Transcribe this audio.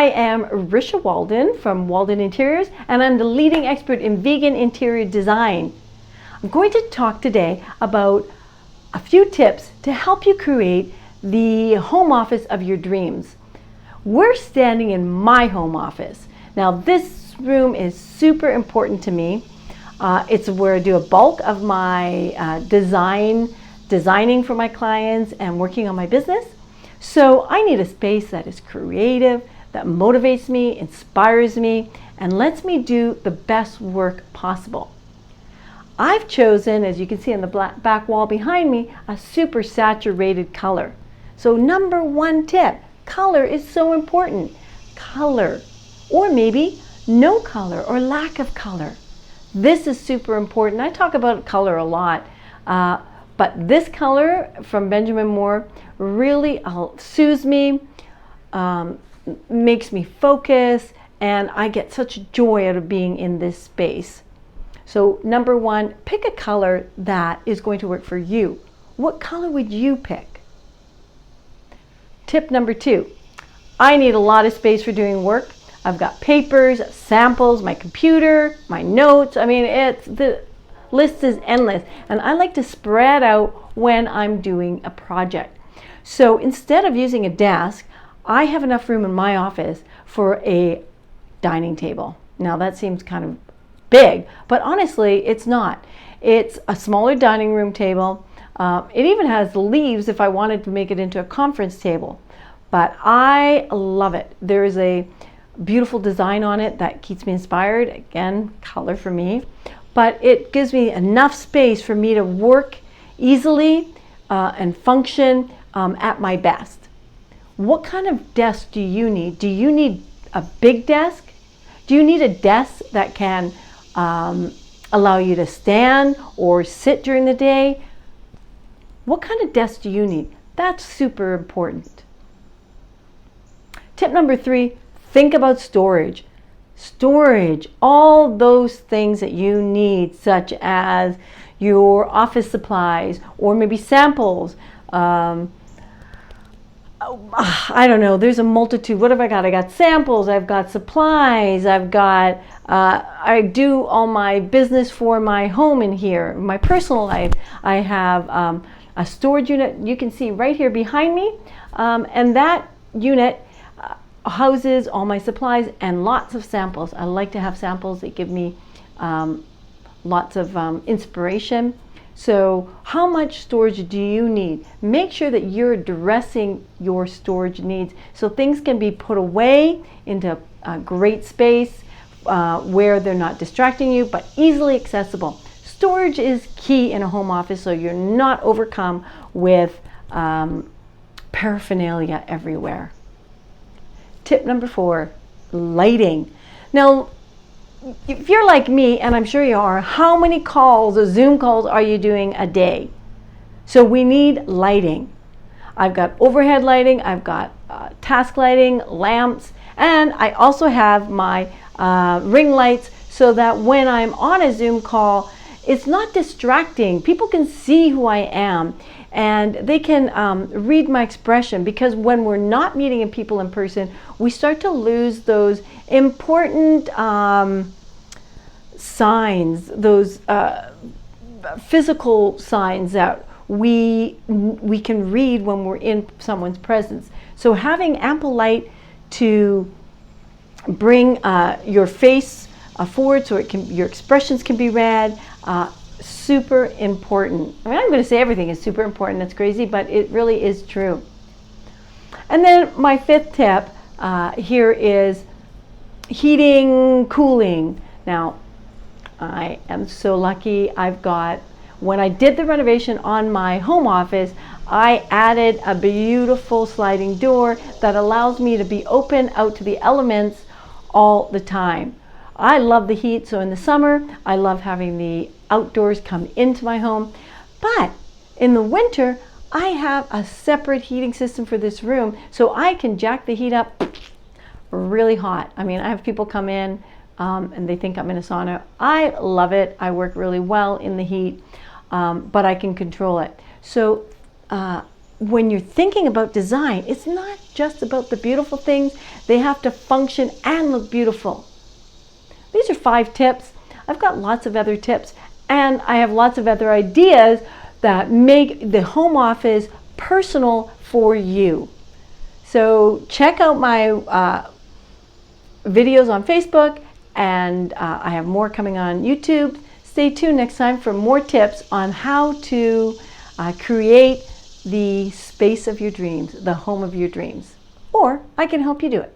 I am Risha Walden from Walden Interiors, and I'm the leading expert in vegan interior design. I'm going to talk today about a few tips to help you create the home office of your dreams. We're standing in my home office. Now, this room is super important to me. It's where I do a bulk of my designing for my clients and working on my business. So I need a space that is creative, that motivates me, inspires me, and lets me do the best work possible. I've chosen, as you can see on the back wall behind me, a super saturated color. So number one tip, color is so important. Color, or maybe no color or lack of color. This is super important. I talk about color a lot, but this color from Benjamin Moore really soothes me, makes me focus, and I get such joy out of being in this space. So number one, pick a color that is going to work for you. What color would you pick? Tip number two, I need a lot of space for doing work. I've got papers, samples, my computer, my notes. I mean, the list is endless, and I like to spread out when I'm doing a project. So instead of using a desk, I have enough room in my office for a dining table. Now that seems kind of big, but honestly, it's not. It's a smaller dining room table. It even has leaves if I wanted to make it into a conference table, but I love it. There is a beautiful design on it that keeps me inspired. Again, color for me, but it gives me enough space for me to work easily and function at my best. What kind of desk do you need? Do you need a big desk? Do you need a desk that can allow you to stand or sit during the day? What kind of desk do you need? That's super important. Tip number three, think about storage. Storage, all those things that you need, such as your office supplies or maybe samples. I don't know, there's a multitude. What have I got? I got samples, I've got supplies, I do all my business for my home in here, my personal life. I have a storage unit you can see right here behind me, and that unit houses all my supplies and lots of samples. I like to have samples that give me lots of inspiration. So how much storage do you need? Make sure that you're addressing your storage needs so things can be put away into a great space where they're not distracting you, but easily accessible. Storage is key in a home office so you're not overcome with paraphernalia everywhere. Tip number four, lighting. Now, if you're like me, and I'm sure you are, how many calls or Zoom calls are you doing a day? So we need lighting. I've got overhead lighting, I've got task lighting, lamps, and I also have my ring lights so that when I'm on a Zoom call, it's not distracting. People can see who I am and they can read my expression, because when we're not meeting people in person, we start to lose those important signs, those physical signs that we can read when we're in someone's presence. So having ample light to bring your face forward so your expressions can be read, super important. I mean, I'm going to say everything is super important. That's crazy, but it really is true. And then my fifth tip here is heating, cooling. Now, I am so lucky. When I did the renovation on my home office, I added a beautiful sliding door that allows me to be open out to the elements all the time. I love the heat, so in the summer, I love having the outdoors come into my home. But in the winter, I have a separate heating system for this room, so I can jack the heat up really hot. I mean, I have people come in and they think I'm in a sauna. I love it. I work really well in the heat, but I can control it. So when you're thinking about design, it's not just about the beautiful things. They have to function and look beautiful. These are 5 tips. I've got lots of other tips, and I have lots of other ideas that make the home office personal for you. So check out my videos on Facebook, and I have more coming on YouTube. Stay tuned next time for more tips on how to create the space of your dreams, the home of your dreams. Or I can help you do it.